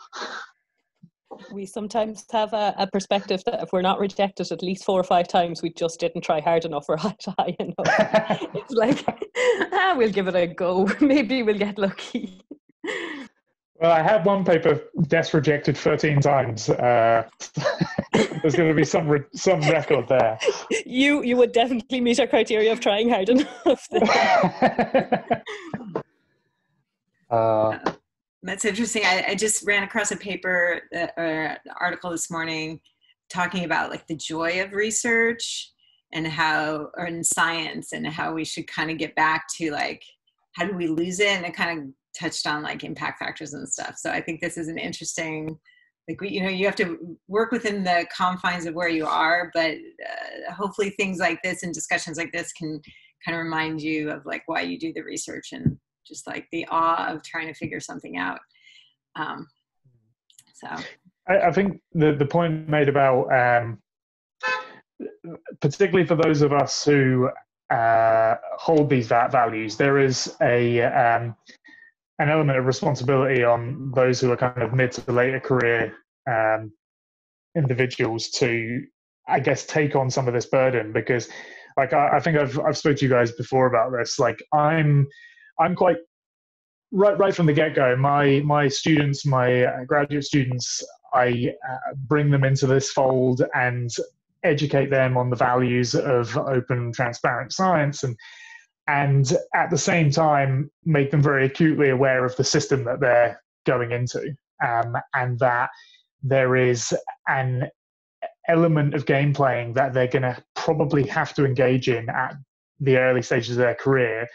We sometimes have a perspective that if we're not rejected at least 4 or 5 times, we just didn't try hard enough or high enough. It's like, we'll give it a go. Maybe we'll get lucky. Well, I had one paper desk rejected 13 times. There's going to be some record there. You would definitely meet our criteria of trying hard enough. That's interesting. I just ran across a paper or article this morning talking about like the joy of research and how, or in science, and how we should kind of get back to like, how do we lose it? And it kind of touched on like impact factors and stuff. So I think this is an interesting, like, you know, you have to work within the confines of where you are, but hopefully things like this and discussions like this can kind of remind you of like why you do the research and just like the awe of trying to figure something out. So I think the point made about, particularly for those of us who hold these values, there is an element of responsibility on those who are kind of mid to later career individuals to, I guess, take on some of this burden, because like I think I've spoken to you guys before about this. Like I'm quite right from the get-go. My students, my graduate students, I bring them into this fold and educate them on the values of open, transparent science, and at the same time make them very acutely aware of the system that they're going into, and that there is an element of game playing that they're going to probably have to engage in at the early stages of their career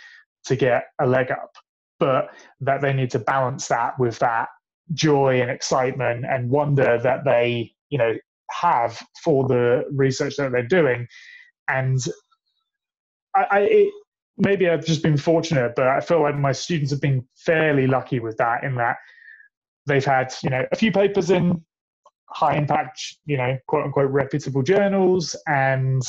to get a leg up, but that they need to balance that with that joy and excitement and wonder that they, you know, have for the research that they're doing. And maybe I've just been fortunate, but I feel like my students have been fairly lucky with that, in that they've had, you know, a few papers in high impact, you know, quote unquote reputable journals, and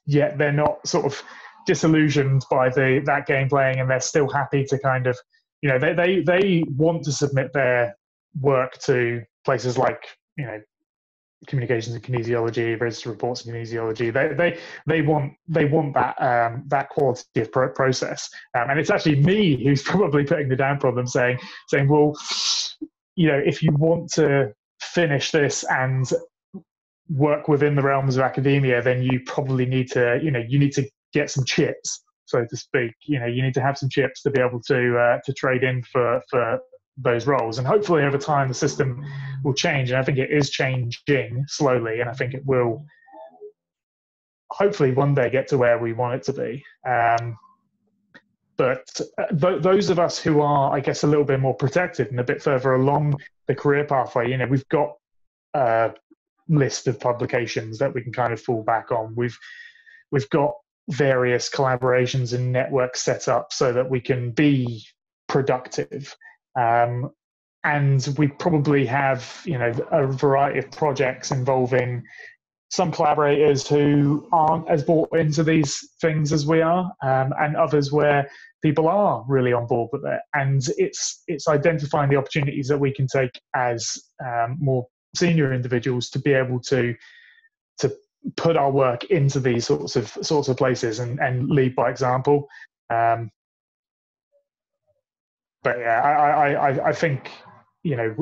yet they're not sort of disillusioned by that game playing, and they're still happy to kind of, you know, they want to submit their work to places like, you know, communications and kinesiology, registered reports and kinesiology. They want that quality of process, and it's actually me who's probably putting the down problem, saying, well, you know, if you want to finish this and work within the realms of academia, then you probably need to, you know, you need to get some chips, so to speak. You know, you need to have some chips to be able to trade in for those roles. And hopefully over time the system will change, and I think it is changing slowly, and I think it will hopefully one day get to where we want it to be. But those of us who are, I guess, a little bit more protected and a bit further along the career pathway, you know, we've got a list of publications that we can kind of fall back on. We've got various collaborations and networks set up so that we can be productive. And we probably have, you know, a variety of projects involving some collaborators who aren't as bought into these things as we are, and others where people are really on board with it. And it's identifying the opportunities that we can take as more senior individuals to be able to put our work into these sorts of places and lead by example. But yeah, I think, you know,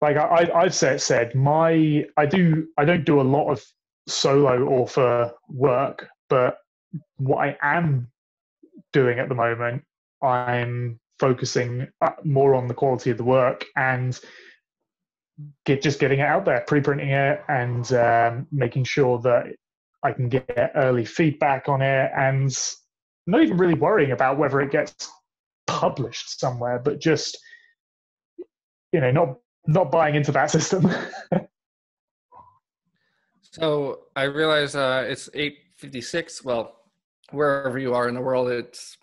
like I've said, I don't do a lot of solo author work, But what I am doing at the moment, I'm focusing more on the quality of the work and just getting it out there, pre-printing it, and making sure that I can get early feedback on it, and not even really worrying about whether it gets published somewhere, but just not buying into that system. So I realize it's 8:56. Well, wherever you are in the world, it's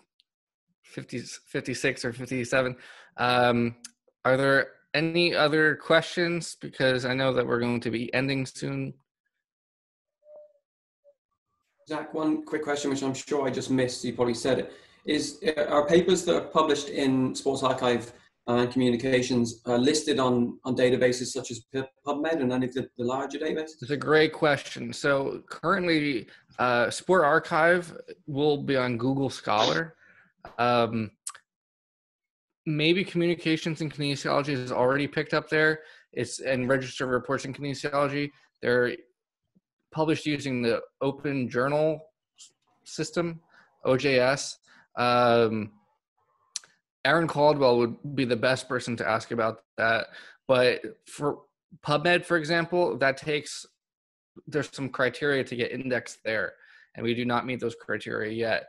56 or 57. Are there any other questions? Because I know that we're going to be ending soon. Zach, one quick question, which I'm sure I just missed, you probably said it, are papers that are published in Sports Archive and Communications listed on databases such as PubMed and any of the larger databases? It's a great question. So currently, Sport Archive will be on Google Scholar. Maybe Communications and Kinesiology is already picked up there. It's in Register of Reports in Kinesiology. They're published using the Open Journal system, OJS. Aaron Caldwell would be the best person to ask about that. But for PubMed, for example, there's some criteria to get indexed there, and we do not meet those criteria yet.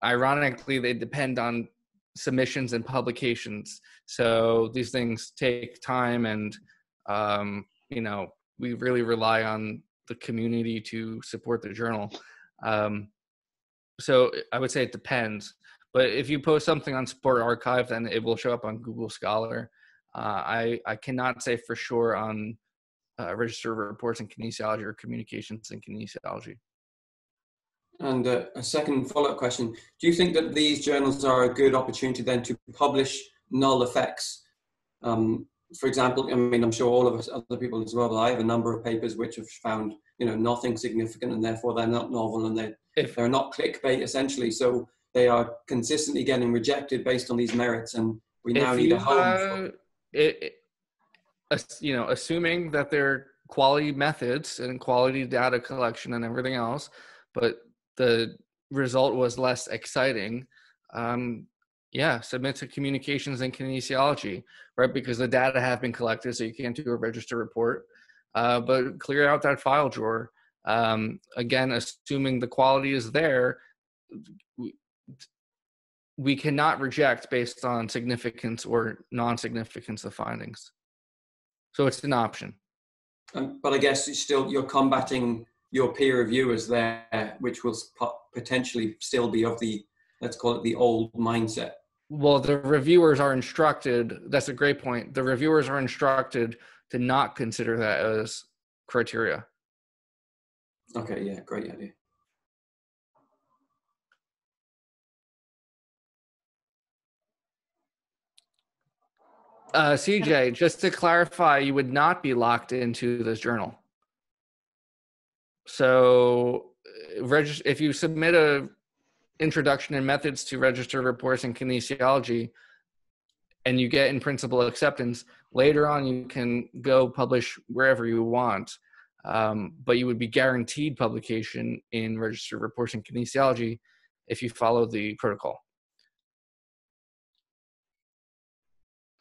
Ironically, they depend on submissions and publications. So these things take time, and we really rely on the community to support the journal. So I would say it depends. But if you post something on Sport Archive, then it will show up on Google Scholar. I cannot say for sure on Register of Reports in Kinesiology or Communications in Kinesiology. And a second follow-up question. Do you think that these journals are a good opportunity then to publish null effects? For example, I mean, I'm sure all of us, other people as well, but I have a number of papers which have found, nothing significant, and therefore they're not novel, and they're not clickbait, essentially. So they are consistently getting rejected based on these merits, and we now need a home. Assuming that they're quality methods and quality data collection and everything else, but the result was less exciting, submit to Communications and Kinesiology, right? Because the data have been collected, so you can't do a register report, but clear out that file drawer. Again, assuming the quality is there, we cannot reject based on significance or non-significance of findings. So it's an option. But I guess you're combating your peer reviewers there, which will potentially still be of the, let's call it the old mindset. Well, the reviewers are instructed, that's a great point. The reviewers are instructed to not consider that as criteria. Okay, yeah, great idea. CJ, just to clarify, you would not be locked into this journal. So if you submit a introduction and methods to Register Reports in Kinesiology and you get in principle acceptance, later on you can go publish wherever you want, but you would be guaranteed publication in Register Reports in Kinesiology if you follow the protocol.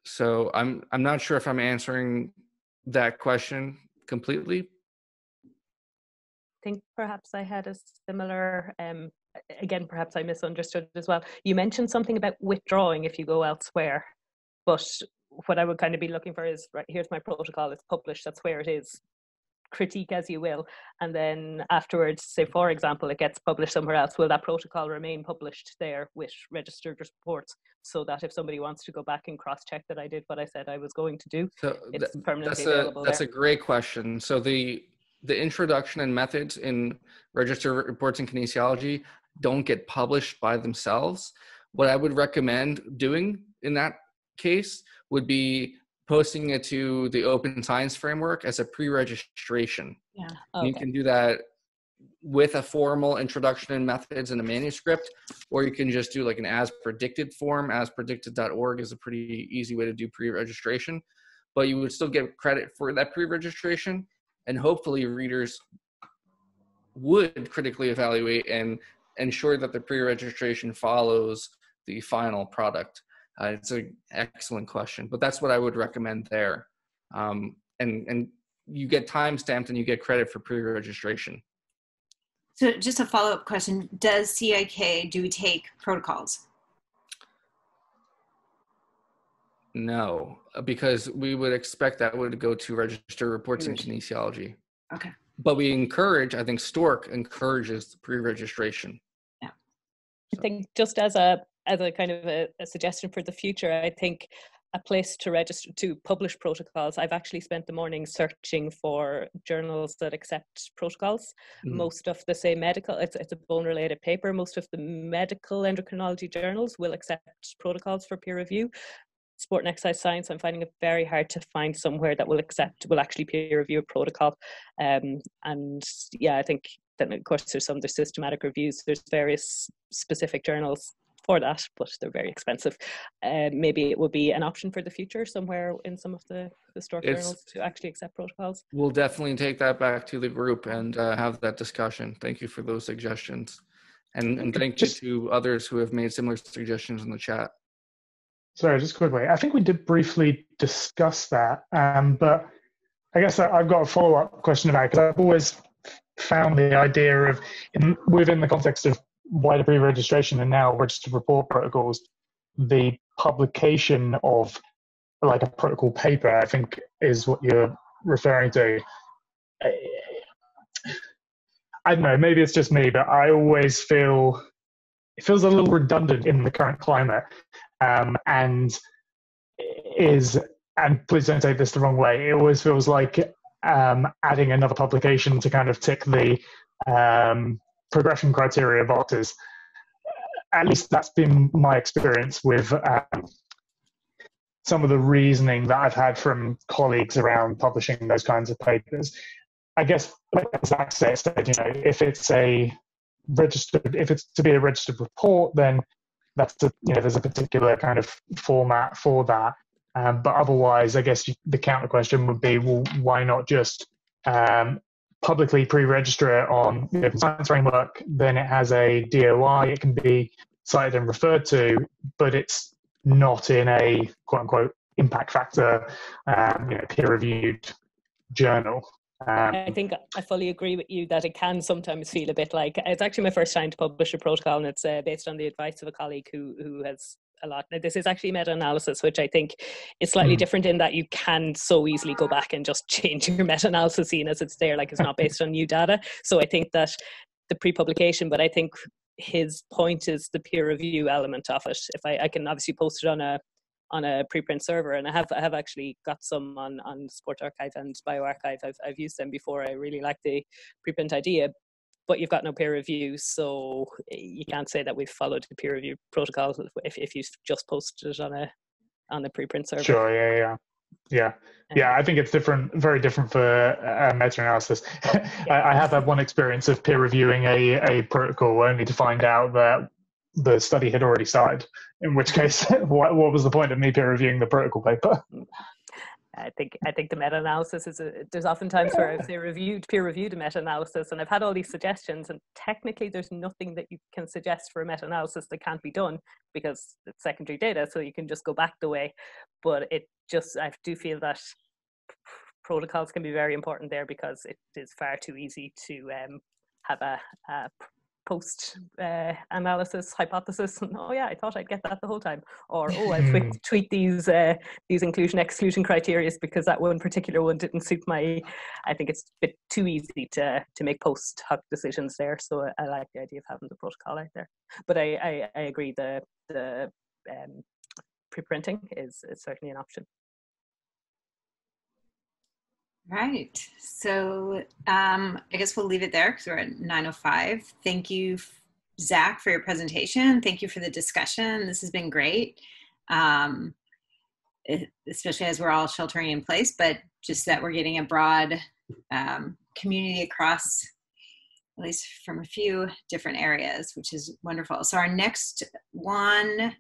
So I'm not sure if I'm answering that question completely. I think perhaps I had a similar, again, perhaps I misunderstood as well. You mentioned something about withdrawing if you go elsewhere, but what I would kind of be looking for is, right, here's my protocol, it's published, that's where it is. Critique as you will, and then afterwards, say for example, it gets published somewhere else, will that protocol remain published there with registered reports, so that if somebody wants to go back and cross-check that I did what I said I was going to do, so it's permanently available that's there. A great question. So the introduction and methods in Register Reports in Kinesiology don't get published by themselves. What I would recommend doing in that case would be posting it to the Open Science Framework as a pre-registration. Yeah. Okay. You can do that with a formal introduction and methods in a manuscript, or you can just do like an as predicted form. Aspredicted.org is a pretty easy way to do pre-registration, but you would still get credit for that pre-registration, and hopefully readers would critically evaluate and ensure that the pre-registration follows the final product? It's an excellent question, but that's what I would recommend there. And you get time stamped and you get credit for pre-registration. So just a follow-up question, does CIK do take protocols? No, because we would expect that would go to register reports in kinesiology. Okay. But we encourage, I think STORK encourages pre-registration. Yeah. I think just as a kind of a suggestion for the future, I think a place to register, to publish protocols. I've actually spent the morning searching for journals that accept protocols. Most of the, say, medical, it's a bone-related paper, most of the medical endocrinology journals will accept protocols for peer review. Sport and exercise science, I'm finding it very hard to find somewhere that will actually peer review a protocol. And yeah, I think then of course there's some of the systematic reviews, there's various specific journals for that, but they're very expensive. Maybe it will be an option for the future somewhere in some of the STORK journals to actually accept protocols. We'll definitely take that back to the group and have that discussion. Thank you for those suggestions. And thank you to others who have made similar suggestions in the chat. Sorry, just quickly. I think we did briefly discuss that, but I guess I've got a follow-up question about it, because I've always found the idea of, within the context of wider pre-registration and now registered report protocols, the publication of like a protocol paper, I think is what you're referring to. I don't know, maybe it's just me, but I always feel it feels a little redundant in the current climate. And please don't take this the wrong way, it always feels like adding another publication to kind of tick the progression criteria boxes. At least that's been my experience with some of the reasoning that I've had from colleagues around publishing those kinds of papers. I guess, like Zack said, if it's to be a registered report, then there's a particular kind of format for that. But otherwise, I guess the counter question would be, well, why not just publicly pre-register it on the science framework? Then it has a DOI, it can be cited and referred to, but it's not in a quote-unquote impact factor, peer-reviewed journal. I think I fully agree with you that it can sometimes feel a bit like, it's actually my first time to publish a protocol, and it's based on the advice of a colleague who has a lot. Now, this is actually meta-analysis, which I think is slightly different in that you can so easily go back and just change your meta-analysis scene as it's there, like it's not based on new data. So I think that the pre-publication, but I think his point is the peer review element of it. If I can obviously post it on a preprint server, and I have actually got some on Sport Archive and BioArchive. I've used them before. I really like the preprint idea, but you've got no peer review, so you can't say that we've followed the peer review protocol if you've just posted it on the preprint server. Sure, yeah. I think it's very different for meta-analysis. I have had one experience of peer reviewing a protocol only to find out that the study had already started, in which case what was the point of me peer reviewing the protocol paper? I think the meta-analysis there's oftentimes where I've peer reviewed a meta-analysis, and I've had all these suggestions, and technically there's nothing that you can suggest for a meta-analysis that can't be done because it's secondary data, so you can just go back the way. But I do feel that protocols can be very important there, because it is far too easy to have a post-analysis hypothesis, and I thought I'd get that the whole time, or I'll tweak these inclusion-exclusion criteria because that one particular one didn't suit my. I think it's a bit too easy to make post hoc decisions there. So I like the idea of having the protocol out there. But I agree the pre-printing is certainly an option. Right. So I guess we'll leave it there because we're at 9:05. Thank you, Zack, for your presentation. Thank you for the discussion. This has been great, especially as we're all sheltering in place, but just that we're getting a broad community across, at least from a few different areas, which is wonderful. So our next one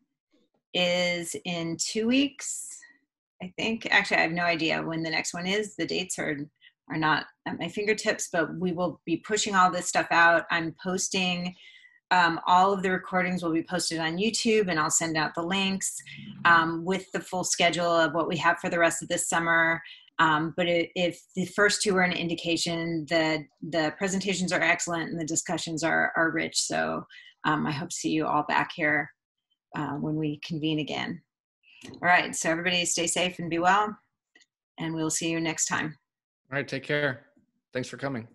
is in 2 weeks. I think, actually, I have no idea when the next one is. The dates are not at my fingertips, but we will be pushing all this stuff out. I'm posting, all of the recordings will be posted on YouTube, and I'll send out the links with the full schedule of what we have for the rest of this summer. But if the first two are an indication, that the presentations are excellent and the discussions are rich. So I hope to see you all back here when we convene again. All right, so everybody stay safe and be well, and we'll see you next time. All right, take care. Thanks for coming.